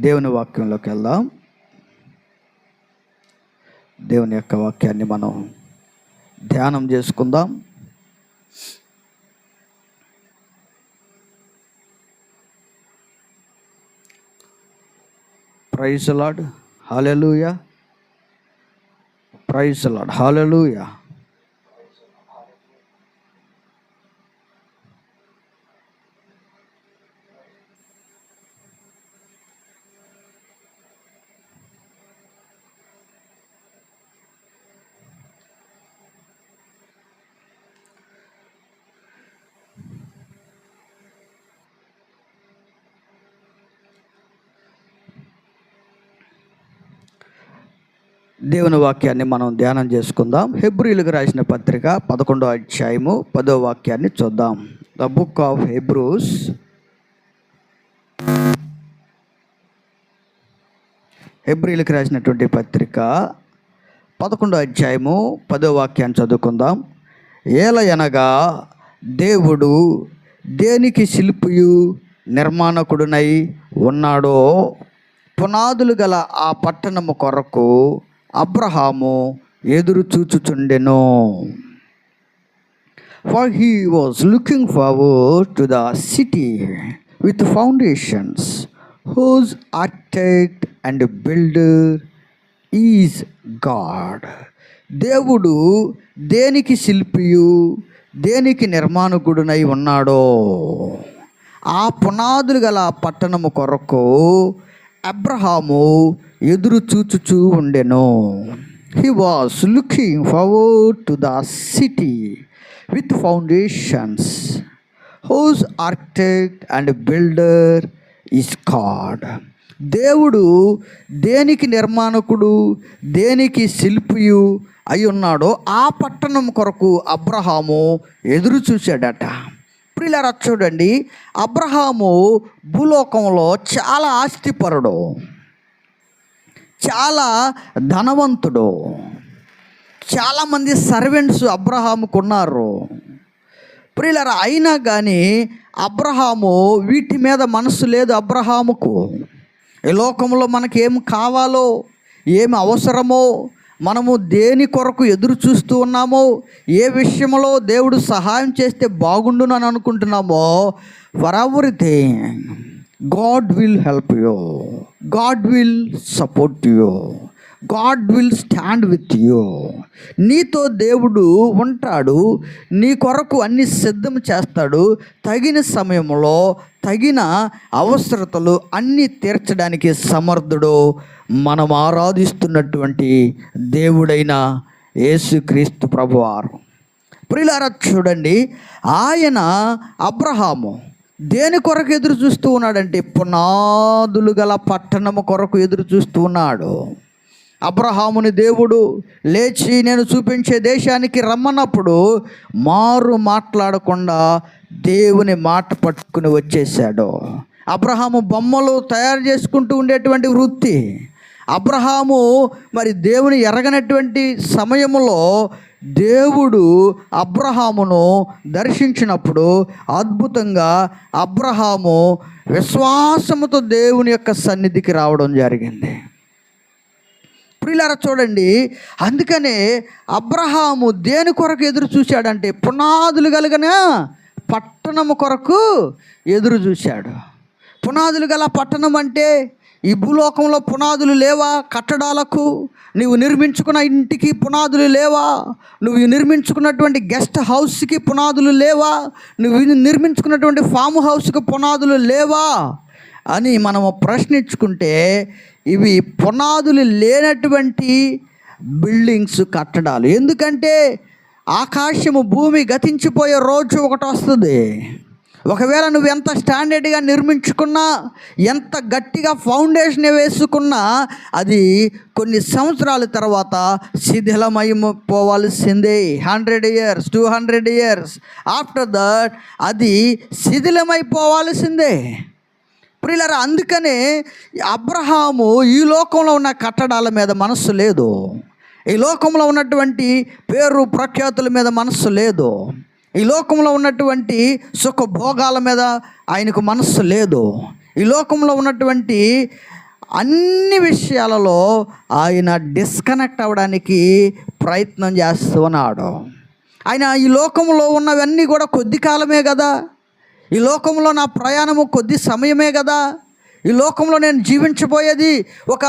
దేవుని వాక్యంలోకి వెళ్దాం. దేవుని యొక్క వాక్యాన్ని మనం ధ్యానం చేసుకుందాం. ప్రైజ్ లార్డ్, హల్లెలూయా. ప్రైజ్ లార్డ్, హల్లెలూయా. దేవుని వాక్యాన్ని మనం ధ్యానం చేసుకుందాం. హెబ్రీయులకు రాసిన పత్రిక 11వ అధ్యాయము 10వ వాక్యాన్ని చూద్దాం. ద బుక్ ఆఫ్ హెబ్రూస్, హెబ్రీయులకు రాసినటువంటి పత్రిక 11వ అధ్యాయము 10వ వాక్యాన్ని చదువుకుందాం. ఏలయనగా దేవుడు దేనికి శిల్పియు నిర్మాణకుడునై ఉన్నాడో పునాదులు గల ఆ పట్టణము కొరకు అబ్రహాము ఎదురు చూచుచుండెను. For he was looking forward to the city with foundations, whose architect and builder is God. దేవుడు దేనికి శిల్పియు దేనికి నిర్మాణకుడునై ఉన్నాడో ఆ పునాదులు గల పట్టణము కొరకు అబ్రహాము ఎదురు చూచుచూ ఉండెను. He was looking forward to the city with foundations, whose architect and builder is God. దేవుడు దేనికి నిర్మాణకుడు దేనికి శిల్పియు అయి ఉన్నాడో ఆ పట్టణం కొరకు అబ్రహాము ఎదురు చూశాడట. ప్రియులారా చూడండి, అబ్రహాము భూలోకంలో చాలా ఆస్తిపరుడు, చాలా ధనవంతుడు, చాలామంది సర్వెంట్స్ అబ్రహాముకు ఉన్నారు. ప్రియులారా అయినా కానీ అబ్రహాము వీటి మీద మనసు లేదు. అబ్రహాముకు ఈ లోకంలో మనకేం కావాలో ఏమి అవసరమో మనము దేని కొరకు ఎదురు చూస్తూ ఉన్నామో ఏ విషయంలో దేవుడు సహాయం చేస్తే బాగుండును అని అనుకుంటున్నామో, for everything God will help you, God will support you, God will stand with you. నీతో దేవుడు ఉంటాడు, నీ కొరకు అన్ని సిద్ధం చేస్తాడు. తగిన సమయంలో తగిన అవసరతలు అన్నీ తీర్చడానికి సమర్థుడు మనం ఆరాధిస్తున్నటువంటి దేవుడైన యేసుక్రీస్తు ప్రభువారు. ప్రియులారా చూడండి, ఆయన అబ్రహాము దేని కొరకు ఎదురు చూస్తూ ఉన్నాడంటే పునాదులు గల పట్టణము కొరకు ఎదురు చూస్తూ ఉన్నాడు. అబ్రహాముని దేవుడు లేచి నేను చూపించే దేశానికి రమ్మన్నప్పుడు మారు మాట్లాడకుండా దేవుని మాట పట్టుకుని వచ్చేసాడు. అబ్రహాము బొమ్మలు తయారు చేసుకుంటూ ఉండేటువంటి వృత్తి. అబ్రహాము మరి దేవుని ఎరగనటువంటి సమయంలో దేవుడు అబ్రహామును దర్శించినప్పుడు అద్భుతంగా అబ్రహాము విశ్వాసముతో దేవుని యొక్క సన్నిధికి రావడం జరిగింది. ప్రియులారా చూడండి, అందుకనే అబ్రహాము దేని కొరకు ఎదురు చూశాడంటే పునాదులు కలిగిన పట్టణము కొరకు ఎదురు చూశాడు. పునాదులు గల పట్టణం అంటే ఈ భూలోకంలో పునాదులు లేవా? కట్టడాలకు నువ్వు నిర్మించుకున్న ఇంటికి పునాదులు లేవా? నువ్వు నిర్మించుకున్నటువంటి గెస్ట్ హౌస్కి పునాదులు లేవా? నువ్వు నిర్మించుకున్నటువంటి ఫామ్ హౌస్కి పునాదులు లేవా అని మనము ప్రశ్నించుకుంటే ఇవి పునాదులు లేనటువంటి బిల్డింగ్స్, కట్టడాలు. ఎందుకంటే ఆకాశము భూమి గతించిపోయే రోజు ఒకటి వస్తుంది. ఒకవేళ నువ్వు ఎంత స్టాండర్డ్గా నిర్మించుకున్నా, ఎంత గట్టిగా ఫౌండేషన్ వేసుకున్నా అది కొన్ని సంవత్సరాల తర్వాత శిథిలమైపోవాల్సిందే. 100 years, 200 years ఆఫ్టర్ దట్ అది శిథిలమైపోవాల్సిందే. ప్రియులారా అందుకనే అబ్రహాము ఈ లోకంలో ఉన్న కట్టడాల మీద మనస్సు లేదు, ఈ లోకంలో ఉన్నటువంటి పేరు ప్రఖ్యాతుల మీద మనస్సు లేదు, ఈ లోకంలో ఉన్నటువంటి సుఖభోగాల మీద ఆయనకు మనస్సు లేదు, ఈ లోకంలో ఉన్నటువంటి అన్ని విషయాలలో ఆయన డిస్కనెక్ట్ అవ్వడానికి ప్రయత్నం చేస్తున్నాడు. ఆయన ఈ లోకంలో ఉన్నవన్నీ కూడా కొద్ది కాలమే కదా, ఈ లోకంలో నా ప్రయాణము కొద్ది సమయమే కదా, ఈ లోకంలో నేను జీవించబోయేది ఒక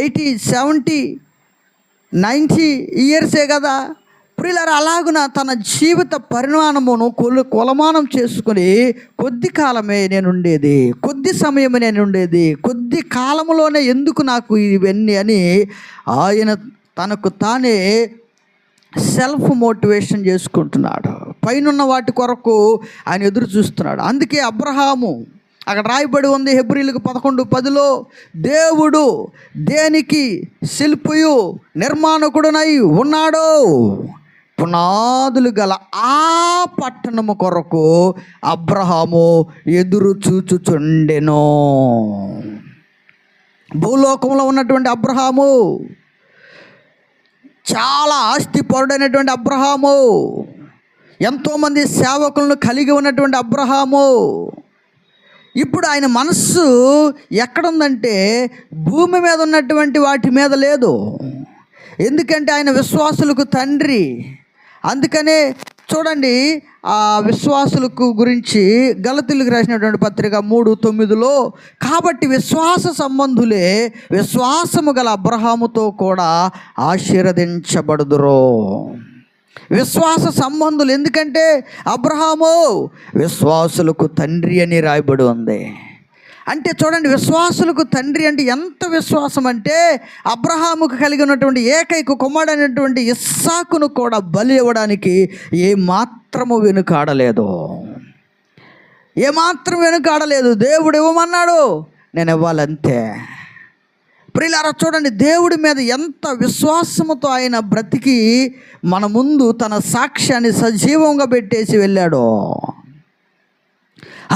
80, 70, 90 ఇయర్సే కదా. ప్రియులారా, అలాగున తన జీవిత పరిమాణమును కొలమానం చేసుకుని కొద్ది కాలమే నేను ఉండేది, కొద్ది సమయమే నేను ఉండేది, కొద్ది కాలంలోనే ఎందుకు నాకు ఇవన్నీ అని ఆయన తనకు తానే సెల్ఫ్ మోటివేషన్ చేసుకుంటున్నాడు. పైనున్న వాటి కొరకు ఆయన ఎదురు చూస్తున్నాడు. అందుకే అబ్రహాము, అక్కడ రాయబడి ఉంది హెబ్రీయులకు 11:10, దేవుడు దేనికి శిల్పియు నిర్మాణకుడునై ఉన్నాడో పునాదులు గల ఆ పట్టణము కొరకు అబ్రహాము ఎదురు చూచుచుండెను. భూలోకంలో ఉన్నటువంటి అబ్రహాము, చాలా ఆస్తిపరుడైనటువంటి అబ్రహాము, ఎంతోమంది సేవకులను కలిగి ఉన్నటువంటి అబ్రహాము, ఇప్పుడు ఆయన మనస్సు ఎక్కడుందంటే భూమి మీద ఉన్నటువంటి వాటి మీద లేదు. ఎందుకంటే ఆయన విశ్వాసులకు తండ్రి. అందుకనే చూడండి, ఆ విశ్వాసులకు గురించి గలతీయులకు రాసినటువంటి పత్రిక 3:9, కాబట్టి విశ్వాస సంబంధులే విశ్వాసము గల అబ్రహాముతో కూడా ఆశీర్వదించబడుదురు. విశ్వాస సంబంధులు, ఎందుకంటే అబ్రహాము విశ్వాసులకు తండ్రి అని రాయబడి ఉంది. అంటే చూడండి, విశ్వాసులకు తండ్రి అంటే ఎంత విశ్వాసం అంటే అబ్రహాముకు కలిగి ఉన్నటువంటి ఏకైక కుమారుడైనటువంటి ఇస్సాకును కూడా బలి ఇవ్వడానికి ఏమాత్రము వెనుకాడలేదు, ఏమాత్రం వెనుకాడలేదు. దేవుడు ఇవ్వమన్నాడు, నేను ఇవ్వాలంతే. ప్రియులారా, చూడండి దేవుడి మీద ఎంత విశ్వాసముతో ఆయన బ్రతికి మన ముందు తన సాక్ష్యాన్ని సజీవంగా పెట్టేసి వెళ్ళాడో.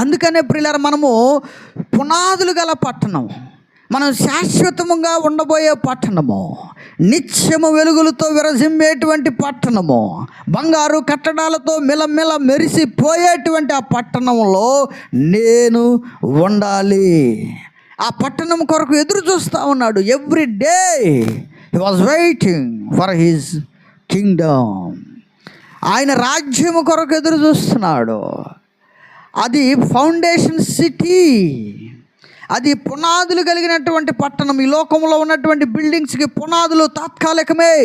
అందుకనే ప్రియులారా, మనము పునాదులు గల పట్టణం, మనం శాశ్వతముగా ఉండబోయే పట్టణము, నిత్యము వెలుగులతో విరజిమ్మేటువంటి పట్టణము, బంగారు కట్టడాలతో మిలమిల మెరిసిపోయేటువంటి ఆ పట్టణంలో నేను ఉండాలి. ఆ పట్టణం కొరకు ఎదురు చూస్తూ ఉన్నాడు. Every day he was waiting for his Kingdom. ఆయన రాజ్యము కొరకు ఎదురు చూస్తున్నాడు. అది ఫౌండేషన్ సిటీ, అది పునాదులు కలిగినటువంటి పట్టణం. ఈ లోకంలో ఉన్నటువంటి బిల్డింగ్స్కి పునాదులు తాత్కాలికమే.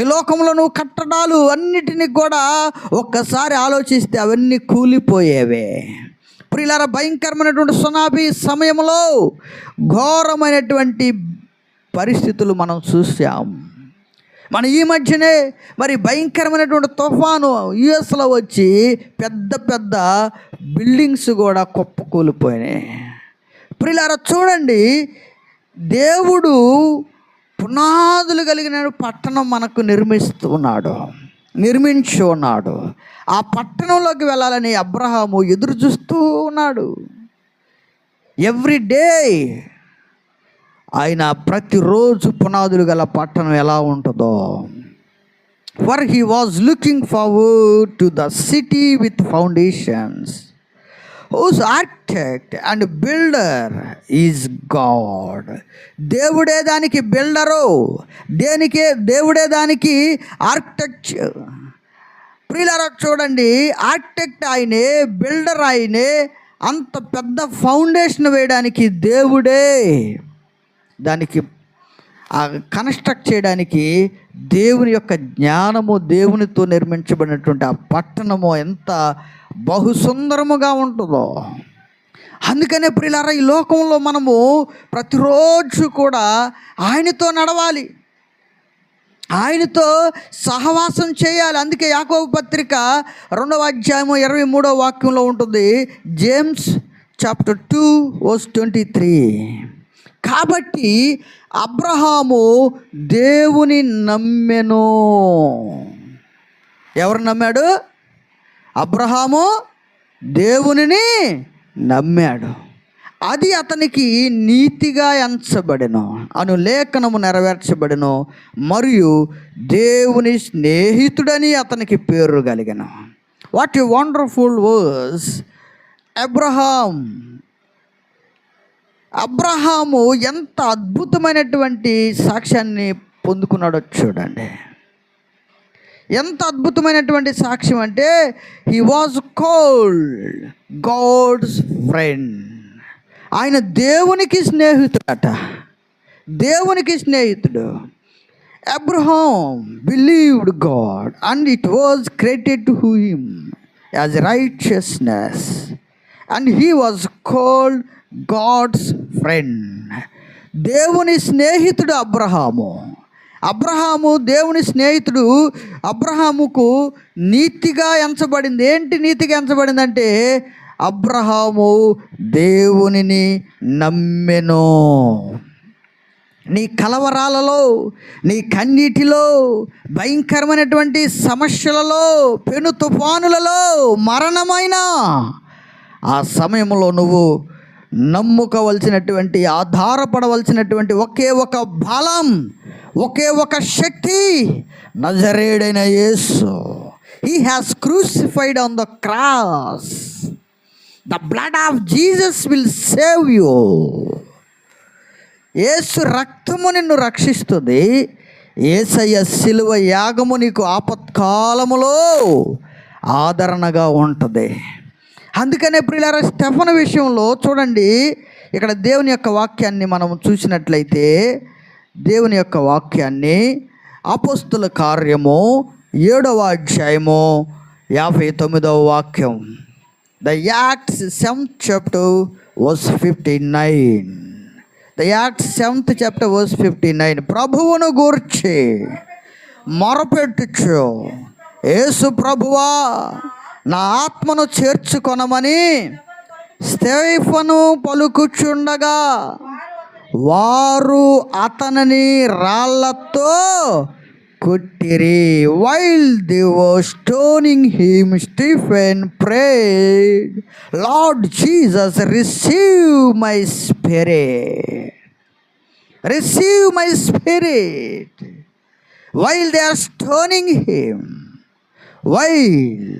ఈ లోకంలో నువ్వు కట్టడాలు అన్నిటినీ కూడా ఒక్కసారి ఆలోచిస్తే అవన్నీ కూలిపోయేవే. ప్రియులారా, భయంకరమైనటువంటి సునామీ సమయంలో ఘోరమైనటువంటి పరిస్థితులు మనం చూసాం. మన ఈ మధ్యనే మరి భయంకరమైనటువంటి తుఫాను యుఎస్లో వచ్చి పెద్ద పెద్ద బిల్డింగ్స్ కూడా కుప్పకూలిపోయినాయి. ప్రియులారా, చూడండి, దేవుడు పునాదులు కలిగిన పట్టణం మనకు నిర్మించి ఉన్నాడు. ఆ పట్టణంలోకి వెళ్ళాలని అబ్రహాము ఎదురు చూస్తూ ఉన్నాడు. ఎవ్రీ డే ఆయన ప్రతిరోజు పునాదులు గల పట్టణం ఎలా ఉంటుందో. For he was looking forward to the city with foundations whose architect and builder is God. దేవుడే దానికి బిల్డరు, దేవుడే దానికి ఆర్కిటెక్చర్. ప్రియులారా, చూడండి, ఆర్కిటెక్ట్ ఆయనే, బిల్డర్ ఆయనే. అంత పెద్ద ఫౌండేషన్ వేయడానికి దేవుడే, దానికి కన్స్ట్రక్ట్ చేయడానికి దేవుని యొక్క జ్ఞానము, దేవునితో నిర్మించబడినటువంటి ఆ పట్టణము ఎంత బహుసుందరముగా ఉంటుందో. అందుకనే ప్రియులారా, ఈ లోకంలో మనము ప్రతిరోజు కూడా ఆయనతో నడవాలి, ఆయనతో సహవాసం చేయాలి. అందుకే యాకోబు పత్రిక 2:23 ఉంటుంది, జేమ్స్ చాప్టర్ 2:23. కాబట్టి అబ్రహాము దేవుని నమ్మెను. ఎవరు నమ్మాడు? అబ్రహాము దేవునిని నమ్మాడు. అది అతనికి నీతిగా ఎంచబడెను అను లేఖనము నెరవేర్చబడెను, మరియు దేవుని స్నేహితుడని అతనికి పేరు కలిగెను. What a wonderful verse. Abraham Abraham ఎంత అద్భుతమైనటువంటి సాక్ష్యాన్ని పొందుకున్నాడో చూడండి. ఎంత అద్భుతమైనటువంటి సాక్ష్యం అంటే, he was called God's friend. ఆయన దేవునికి స్నేహితుడట, దేవునికి స్నేహితుడు. Abraham believed God and it was credited to him as righteousness and he was called God's friend. దేవుని స్నేహితుడు అబ్రహాము దేవుని స్నేహితుడు. అబ్రహాముకు నీతిగా ఎంచబడింది. ఏంటి నీతిగా ఎంచబడిందంటే, అబ్రహాము దేవునిని నమ్మెను. నీ కలవరాలలో, నీ కన్నీటిలో, భయంకరమైనటువంటి సమస్యలలో, పెను తుఫానులలో, మరణమైన ఆ సమయంలో నువ్వు నమ్ముకోవలసినటువంటి, ఆధారపడవలసినటువంటి ఒకే ఒక బలం, ఒకే ఒక శక్తి, నజరేయుడైన యేసు. He has crucified on the cross. The blood of Jesus will save you. యేసు రక్తము నిన్ను రక్షిస్తుంది. యేసయ్య శిలువ యాగము నీకు ఆపత్కాలములో ఆదరణగా ఉంటుంది. అందుకనే ప్రియులారా, స్టెఫను విషయంలో చూడండి, ఇక్కడ దేవుని యొక్క వాక్యాన్ని మనం చూసినట్లయితే, దేవుని యొక్క వాక్యాన్ని అపోస్తుల కార్యము 7వ అధ్యాయము 59వ వాక్యం. The acts 7th chapter verse 59. The acts 7th chapter verse 59. ప్రభువును గూర్చి మొరపెట్టుచు, యేసు ప్రభువా నా ఆత్మను చేర్చుకొనమని స్టెఫను పలుకుచుండగా వారు అతనిని రాళ్లతో కొట్టిరి. While they were stoning him, Stephen prayed, Lord Jesus receive my spirit, receive my spirit. While they are stoning him, while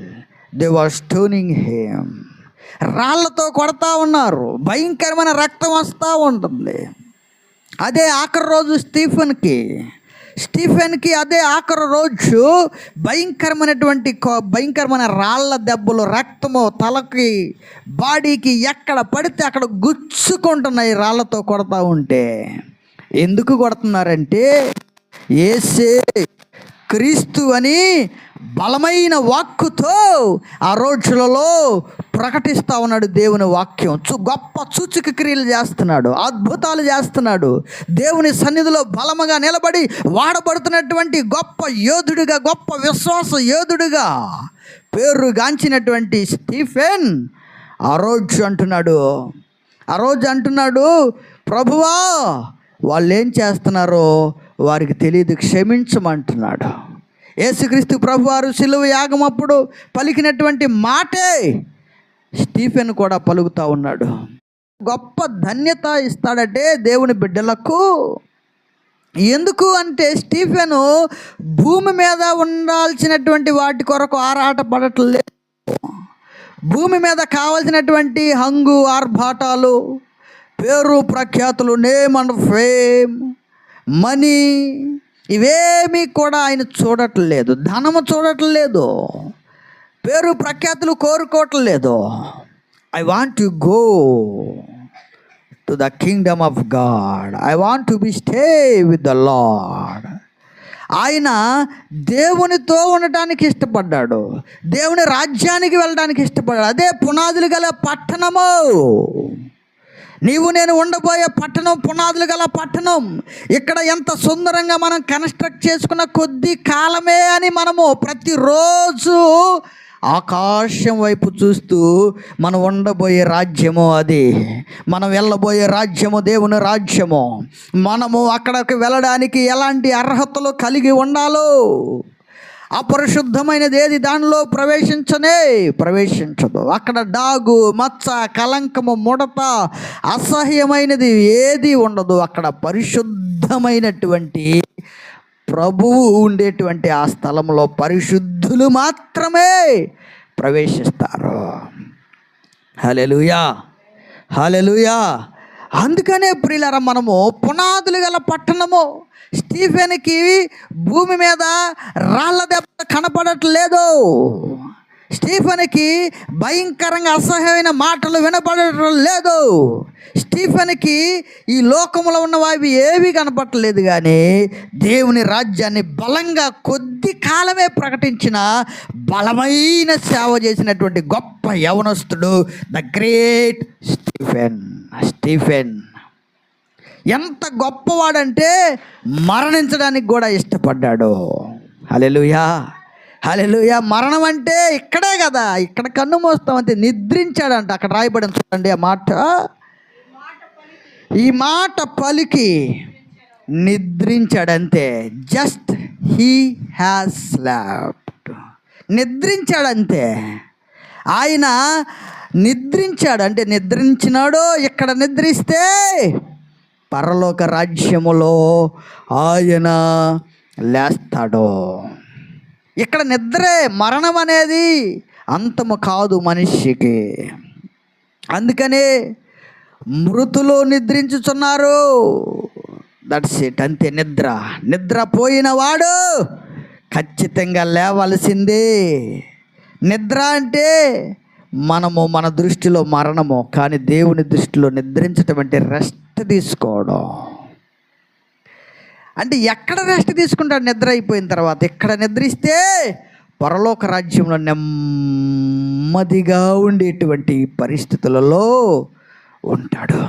they were stoning him. రాళ్లతో కొడతా ఉన్నారు, భయంకరమైన రక్తం వస్తూ ఉంటుంది. అదే ఆఖరి రోజు స్టీఫెన్కి అదే ఆఖరి రోజు భయంకరమైన రాళ్ల దెబ్బలు, రక్తము తలకి, బాడీకి ఎక్కడ పడితే అక్కడ గుచ్చుకుంటున్నాయి రాళ్లతో కొడతా ఉంటే. ఎందుకు కొడుతున్నారంటే, యేసే క్రీస్తు అని బలమైన వాక్కుతో ఆ రోజులలో ప్రకటిస్తూ ఉన్నాడు దేవుని వాక్యం. గొప్ప సూచక క్రియలు చేస్తున్నాడు, అద్భుతాలు చేస్తున్నాడు. దేవుని సన్నిధిలో బలముగా నిలబడి వాడబడుతున్నటువంటి గొప్ప యోధుడిగా, గొప్ప విశ్వాస యోధుడిగా పేరుగాంచినటువంటి స్టీఫెన్ ఆ రోజు అంటున్నాడు, ప్రభువా వాళ్ళు ఏం చేస్తున్నారో వారికి తెలియదు, క్షమించమంటున్నాడు. యేసుక్రీస్తు ప్రభువారు శిలువ యాగం అప్పుడు పలికినటువంటి మాటే స్టీఫెన్ కూడా పలుకుతూ ఉన్నాడు. గొప్ప ధన్యత ఇస్తాడంటే దేవుని బిడ్డలకు. ఎందుకు అంటే, స్టీఫెను భూమి మీద ఉండాల్సినటువంటి వాటి కొరకు ఆరాటపడట్లేదు. భూమి మీద కావాల్సినటువంటి హంగు, ఆర్భాటాలు, పేరు ప్రఖ్యాతులు, నేమ్ అండ్ ఫేమ్, మనీ, ఇవేమీ కూడా ఆయన చూడట్లేదు. ధనము చూడట్లేదు, పేరు ప్రఖ్యాతులు కోరుకోవట్లేదు. I want to go to the kingdom of God, I want to be stay with the Lord. ఆయన దేవునితో ఉండటానికి ఇష్టపడ్డాడు, దేవుని రాజ్యానికి వెళ్ళడానికి ఇష్టపడ్డాడు. అదే పునాదులు గల పట్టణము. నీవు నేను ఉండబోయే పట్టణం పునాదులు గల పట్టణం. ఇక్కడ ఎంత సుందరంగా మనం కన్స్ట్రక్ట్ చేసుకున్న కొద్ది కాలమే అని మనము ప్రతిరోజు ఆకాశం వైపు చూస్తూ మనం ఉండబోయే రాజ్యము అది. మనం వెళ్ళబోయే రాజ్యము దేవుని రాజ్యము. మనము అక్కడికి వెళ్ళడానికి ఎలాంటి అర్హతలు కలిగి ఉండాలో, అపరిశుద్ధమైనది ఏది దానిలో ప్రవేశించదు. అక్కడ డాగు, మచ్చ, కలంకము, ముడత, అసహ్యమైనది ఏది ఉండదు. అక్కడ పరిశుద్ధమైనటువంటి ప్రభువు ఉండేటువంటి ఆ స్థలంలో పరిశుద్ధులు మాత్రమే ప్రవేశిస్తారు. హల్లెలూయా, హల్లెలూయా. అందుకనే ప్రియులారా, మనము పునాదులు గల పట్టణము. స్టీఫెన్కి భూమి మీద రాళ్ళ దెబ్బ కనపడట్లేదు. స్టీఫెన్కి భయంకరంగా అసహ్యమైన మాటలు వినపడటం లేదు. స్టీఫెన్కి ఈ లోకంలో ఉన్నవి ఏవి కనపడలేదు. కానీ దేవుని రాజ్యాన్ని బలంగా కొద్ది కాలమే ప్రకటించిన బలమైన సేవ చేసినటువంటి గొప్ప యవనస్తుడు ద గ్రేట్ స్టీఫెన్. ఎంత గొప్పవాడంటే మరణించడానికి కూడా ఇష్టపడ్డాడు. హల్లెలూయా, హల్లెలూయా. మరణం అంటే ఇక్కడే కదా, ఇక్కడ కన్ను మోస్తామంటే నిద్రించాడంట. అక్కడ రాయబడింది చూడండి ఆ మాట. ఈ మాట పలికి నిద్రించాడంతే. Just he has slept. నిద్రించాడంతే. ఆయన నిద్రించాడు అంటే నిద్రించినాడో. ఇక్కడ నిద్రిస్తే పరలోక రాజ్యములో ఆయన లేస్తాడు. ఇక్కడ నిద్రే. మరణం అనేది అంతము కాదు మనిషికి. అందుకనే మృతులు నిద్రించుచున్నారు. దట్స్ ఇట్, అంతే. నిద్ర పోయిన వాడు ఖచ్చితంగా లేవలసిందే. నిద్ర అంటే మనము మన దృష్టిలో మరణము, కానీ దేవుని దృష్టిలో నిద్రించటం అంటే రెస్ట్ తీసుకోవడం. అంటే ఎక్కడ రెస్ట్ తీసుకుంటాడు నిద్ర అయిపోయిన తర్వాత? ఇక్కడ నిద్రిస్తే పరలోక రాజ్యంలో నెమ్మదిగా ఉండేటువంటి పరిస్థితులలో ఉంటాడు.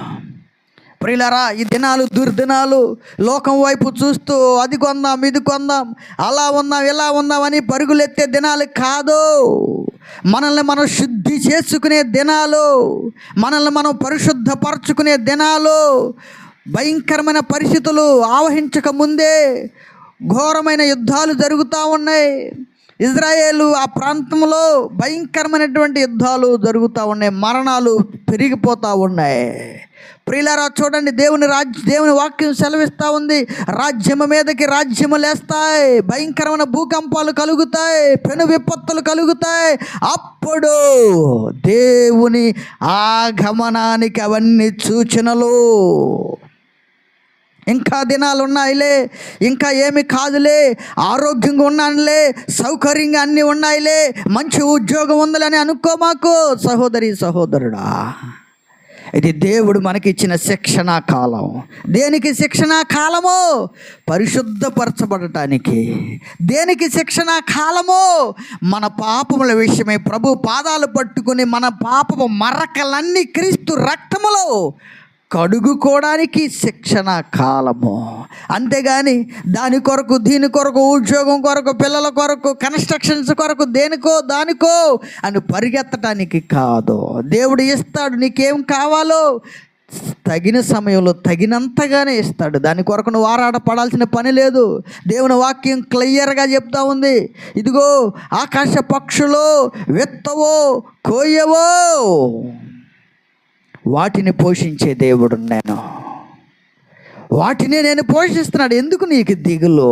ప్రియులారా, ఈ దినాలు దుర్దినాలు. లోకం వైపు చూస్తూ అది కొందాం ఇది కొందాం, అలా ఉందాం ఇలా ఉందామని పరుగులెత్తే దినాలు కాదు. మనల్ని మనం శుద్ధి చేసుకునే దినాలు, మనల్ని మనం పరిశుద్ధపరచుకునే దినాలు. భయంకరమైన పరిస్థితులు ఆవహించక ముందే ఘోరమైన యుద్ధాలు జరుగుతూ ఉన్నాయి. ఇజ్రాయేలు ఆ ప్రాంతంలో భయంకరమైనటువంటి యుద్ధాలు జరుగుతూ ఉన్నాయి. మరణాలు పెరిగిపోతూ ఉన్నాయి. ప్రియులారా చూడండి, దేవుని వాక్యం సెలవిస్తూ ఉంది. రాజ్యము మీదకి రాజ్యము లేస్తాయి, భయంకరమైన భూకంపాలు కలుగుతాయి, పెను విపత్తులు కలుగుతాయి. అప్పుడు దేవుని ఆగమనానికి అవన్నీ సూచనలు. ఇంకా దినాలు ఉన్నాయిలే, ఇంకా ఏమి కాదులే, ఆరోగ్యంగా ఉన్నానులే, సౌకర్యంగా అన్నీ ఉన్నాయిలే, మంచి ఉద్యోగం ఉందని అనుకోమాకు సహోదరి సహోదరుడా. ఇది దేవుడు మనకిచ్చిన శిక్షణా కాలం. దేనికి శిక్షణా కాలము? పరిశుద్ధపరచబడటానికి. దేనికి శిక్షణా కాలము? మన పాపముల విషయమై ప్రభు పాదాలు పట్టుకుని మన పాపము మరకలన్నీ క్రీస్తు రక్తములో కడుగుకోవడానికి శిక్షణ కాలము. అంతేగాని దాని కొరకు దీని కొరకు, ఉద్యోగం కొరకు, పిల్లల కొరకు, కన్స్ట్రక్షన్స్ కొరకు, దేనికో దానికో అని పరిగెత్తడానికి కాదు. దేవుడు ఇస్తాడు నీకేం కావాలో తగిన సమయంలో తగినంతగానే ఇస్తాడు. దాని కొరకు నువ్వు ఆరాటపడాల్సిన పని లేదు. దేవుని వాక్యం క్లియర్గా చెప్తా ఉంది. ఇదిగో ఆకాశ పక్షులు విత్తవో కోయవో, వాటిని పోషించే దేవుడు నేను, వాటిని నేను పోషిస్తున్నాడు. ఎందుకు నీకు దిగులు?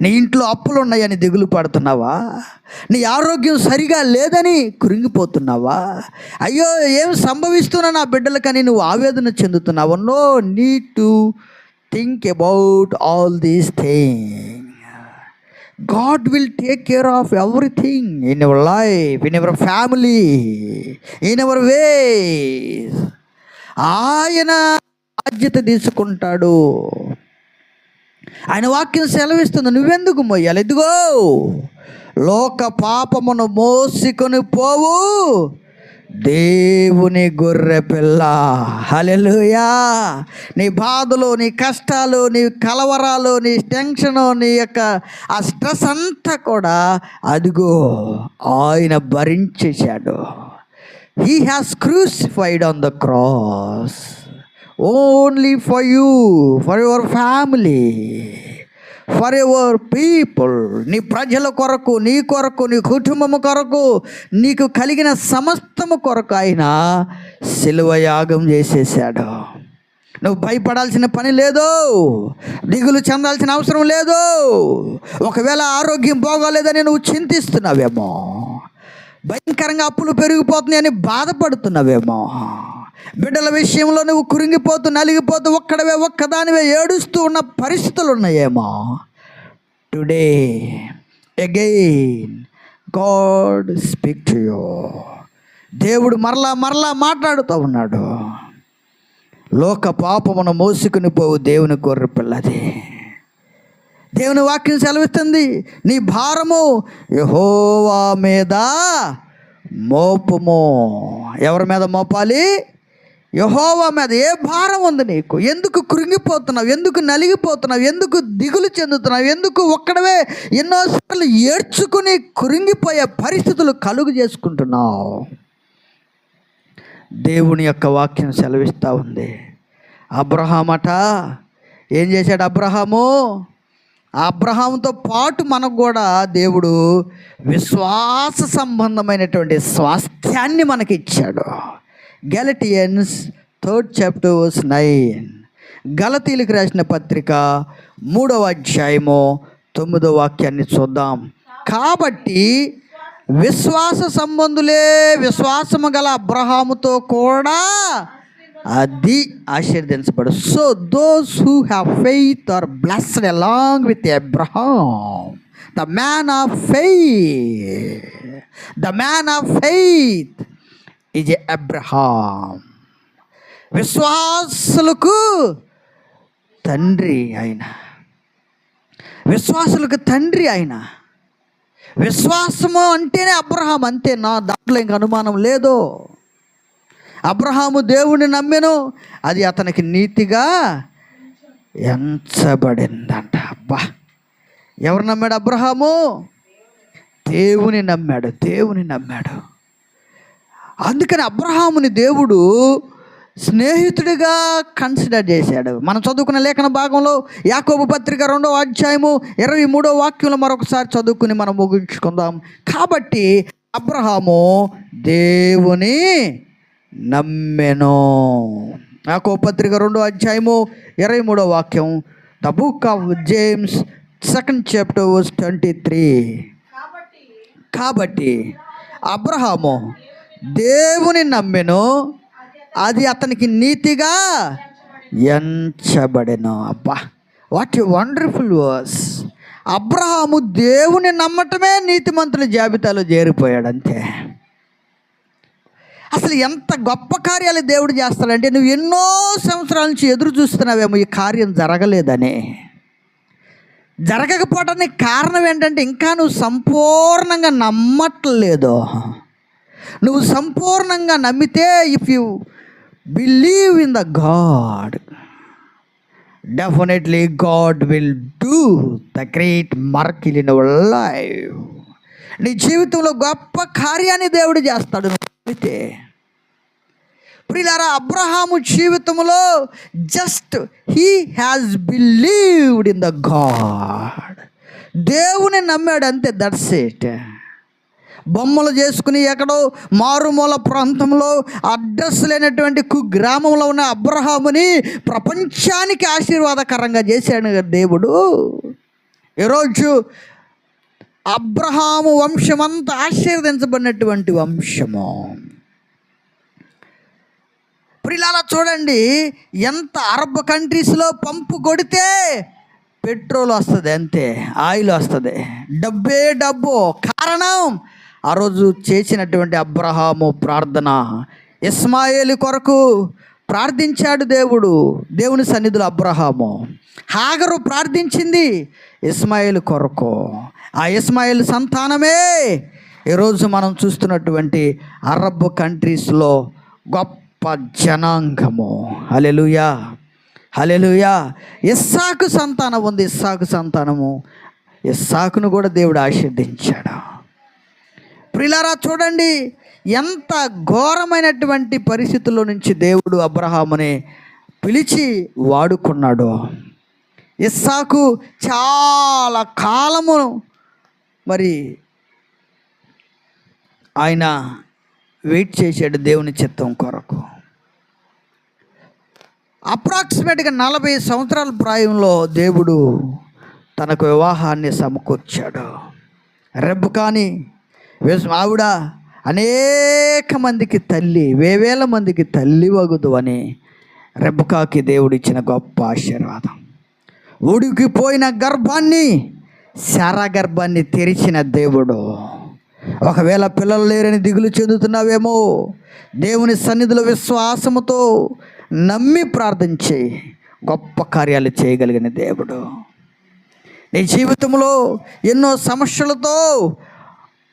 నీ ఇంట్లో అప్పులు ఉన్నాయని దిగులు పడుతున్నావా? నీ ఆరోగ్యం సరిగా లేదని కృంగిపోతున్నావా? అయ్యో ఏం సంభవిస్తున్నా నా బిడ్డలకని నువ్వు ఆవేదన చెందుతున్నావు? No need to think about all these things. God will take care of everything in your life, in your family, in your ways. ఆయన బాధ్యత తీసుకుంటాడు. ఆయన వాక్యం సెలవిస్తుంది. నువ్వెందుకు మోయాలి? ఇదిగో లోక పాపమును మోసుకొని పోవు దేవుని గొర్రె పిల్ల. హల్లెలూయా. నీ బాధలు, నీ కష్టాలు, నీ కలవరాలు, నీ టెన్షను, నీ యొక్క ఆ స్ట్రెస్ అంతా కూడా అదిగో ఆయన భరించేశాడు. He has crucified on the cross only for you, for your family, for your people. నీ ప్రజల కొరకు, నీ కొరకు, నీ కుటుంబము కొరకు, నీకు కలిగిన సమస్తము కొరకు ఆయన శిలువ యాగం చేసేసాడు. నువ్వు భయపడాల్సిన పని లేదు, దిగులు చెందాల్సిన అవసరం లేదు. ఒకవేళ ఆరోగ్యం బాగోలేదని నువ్వు చింతిస్తున్నావేమో, భయంకరంగా అప్పులు పెరిగిపోతున్నాయని బాధపడుతున్నావేమో, బిడ్డల విషయంలో నువ్వు కురింగిపోతూ నలిగిపోతూ ఒక్కదానివే ఏడుస్తూ ఉన్న పరిస్థితులు ఉన్నాయేమో. Today again God speak to you. దేవుడు మరలా మాట్లాడుతూ ఉన్నాడు. లోక పాపమును మోసుకుని పోవు దేవుని గొర్రె పిల్లది. దేవుని వాక్యం సెలవిస్తుంది, నీ భారము యెహోవా మీద మోపుము. ఎవరి మీద మోపాలి? యెహోవా మీద. ఏ భారం ఉంది నీకు? ఎందుకు కృంగిపోతున్నావు? ఎందుకు నలిగిపోతున్నావు? ఎందుకు దిగులు చెందుతున్నావు? ఎందుకు ఒక్కడవే ఎన్నోసార్లు ఏడ్చుకుని కృంగిపోయే పరిస్థితులు కలుగు చేసుకుంటున్నావు? దేవుని యొక్క వాక్యం సెలవిస్తూ ఉంది. అబ్రహామట ఏం చేశాడు? అబ్రహాముతో పాటు మనకు కూడా దేవుడు విశ్వాస సంబంధమైనటువంటి స్వాస్థ్యాన్ని మనకి ఇచ్చాడు. గలటియన్స్ 3rd chapter verse 9. గలతీయులకు రాసిన పత్రిక 3వ అధ్యాయము 9వ వాక్యాన్ని చూద్దాం. కాబట్టి విశ్వాస సంబంధులే విశ్వాసము గల అబ్రహాముతో కూడా అది ఆశీర్వదించబడు. So those who have faith are blessed along with Abraham, the man of faith is Abraham. విశ్వాసులకు తండ్రి ఆయన. విశ్వాసము అంటేనే అబ్రహాం, అంతే. నా దాంట్లో ఇంక అనుమానం లేదు. అబ్రహాము దేవుని నమ్మెను, అది అతనికి నీతిగా ఎంచబడిందంట. అబ్బా, ఎవరు నమ్మాడు? అబ్రహాము దేవుని నమ్మాడు. అందుకని అబ్రహాముని దేవుడు స్నేహితుడిగా కన్సిడర్ చేశాడు. మనం చదువుకున్న లేఖన భాగంలో యాకోబు పత్రిక 2వ అధ్యాయము 23వ వాక్యంలో మరొకసారి చదువుకుని మనం ముగించుకుందాం. కాబట్టి అబ్రహాము దేవుని నమ్మెను. యాకోబు పత్రిక 2వ అధ్యాయము 23వ వాక్యం. The book of James 2nd chapter verse 23. కాబట్టి అబ్రహాము దేవుని నమ్మెను, అది అతనికి నీతిగా ఎంచబడెను. అబ్బా, what a wonderful verse. Abraham దేవుని నమ్మటమే నీతిమంతుల జాబితాలో చేరిపోయాడు, అంతే. అసలు ఎంత గొప్ప కార్యాలు దేవుడు చేస్తాడంటే, నువ్వు ఎన్నో సంవత్సరాల నుంచి ఎదురు చూస్తున్నావేమో ఈ కార్యం జరగలేదని. జరగకపోవడానికి కారణం ఏంటంటే, ఇంకా నువ్వు సంపూర్ణంగా నమ్మట్లేదు. నువ్వు సంపూర్ణంగా నమ్మితే, if you believe in the God, definitely God will do the great miracle in our life. నీ జీవితంలో గొప్ప కార్యాన్ని దేవుడు చేస్తాడు నమ్మితే. ప్రియులారా, అబ్రహాము జీవితంలో just he has believed in the God. దేవుని నమ్మాడు, అంతే. That's it. బొమ్మలు చేసుకుని ఎక్కడో మారుమూల ప్రాంతంలో అడ్రస్ లేనటువంటి కుగ్రామంలో ఉన్న అబ్రహాముని ప్రపంచానికి ఆశీర్వాదకరంగా చేశాడు దేవుడు. ఈరోజు అబ్రహాము వంశమంతా ఆశీర్వదించబడినటువంటి వంశము. ప్రియులారా చూడండి, ఎంత అరబ్ కంట్రీస్లో పంపు కొడితే పెట్రోల్ వస్తుంది, అంతే. ఆయిల్ వస్తుంది, డబ్బే డబ్బు. కారణం ఆ రోజు చేసినటువంటి అబ్రహాము ప్రార్థన. ఇస్మాయేలు కొరకు ప్రార్థించాడు దేవుడు, దేవుని సన్నిధిలో అబ్రహాము. హాగరు ప్రార్థించింది ఇస్మాయేలు కొరకు. ఆ ఇస్మాయేలు సంతానమే ఈరోజు మనం చూస్తున్నటువంటి అరబ్ కంట్రీస్లో గొప్ప జనాంగము. హల్లెలూయా, హల్లెలూయా. ఇస్సాకు సంతానం ఉంది, ఇస్సాకు సంతానము. ఇస్సాకును కూడా దేవుడు ఆశీర్వదించాడు. ప్రియులారా చూడండి, ఎంత ఘోరమైనటువంటి పరిస్థితుల్లో నుంచి దేవుడు అబ్రహాముని పిలిచి వాడుకున్నాడు. ఇస్సాకు చాలా కాలము మరి ఆయన వెయిట్ చేశాడు దేవుని చిత్తం కొరకు. అప్రాక్సిమేట్గా 40 సంవత్సరాల ప్రాయంలో దేవుడు తనకు వివాహాన్ని సమకూర్చాడు. రెబ్కాని ఆవిడ అనేక మందికి తల్లి, వేవేల మందికి తల్లి వగుదు అని రెబెకాకి దేవుడిచ్చిన గొప్ప ఆశీర్వాదం. ఉడికిపోయిన గర్భాన్ని, శారా గర్భాన్ని తెరిచిన దేవుడు. ఒకవేళ పిల్లలు లేరని దిగులు చెందుతున్నావేమో, దేవుని సన్నిధిలో విశ్వాసముతో నమ్మి ప్రార్థించి గొప్ప కార్యాలు చేయగలిగిన దేవుడు. నీ జీవితంలో ఎన్నో సమస్యలతో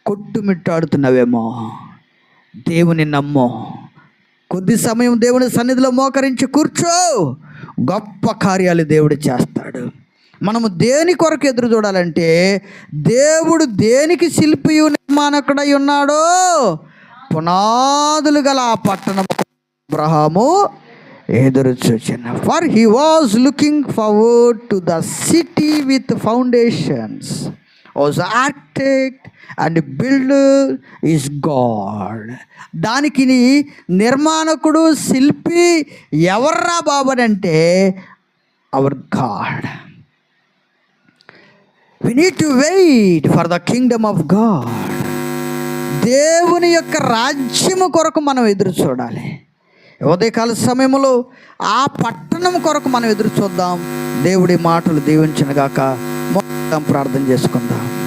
కొట్టుమిట్టాడుతున్నావేమో, దేవుని నమ్మో. కొద్ది సమయం దేవుని సన్నిధిలో మోకరించి కూర్చో, గొప్ప కార్యాలు దేవుడు చేస్తాడు. మనము దేని కొరకు ఎదురు చూడాలంటే, దేవుడు దేనికి శిల్పియు నిర్మాణకుడై ఉన్నాడో పునాదులు గల ఆ పట్టణం అబ్రహాము ఎదురు చూచిన. For he was looking forward to the city with foundations, was architect and builder is God. దానికి నిర్మాణకుడు, శిల్పి ఎవర్రా బాబనంటే our God. We need to wait for the kingdom of God. దేవుని యొక్క రాజ్యము కొరకు మనం ఎదురు చూడాలి. ఉదయకాల సమయంలో ఆ పట్టణం కొరకు మనం ఎదురు చూద్దాం. దేవుడి మాటలు దీవించును గాక. మొత్తం ప్రార్థన చేసుకుందాం.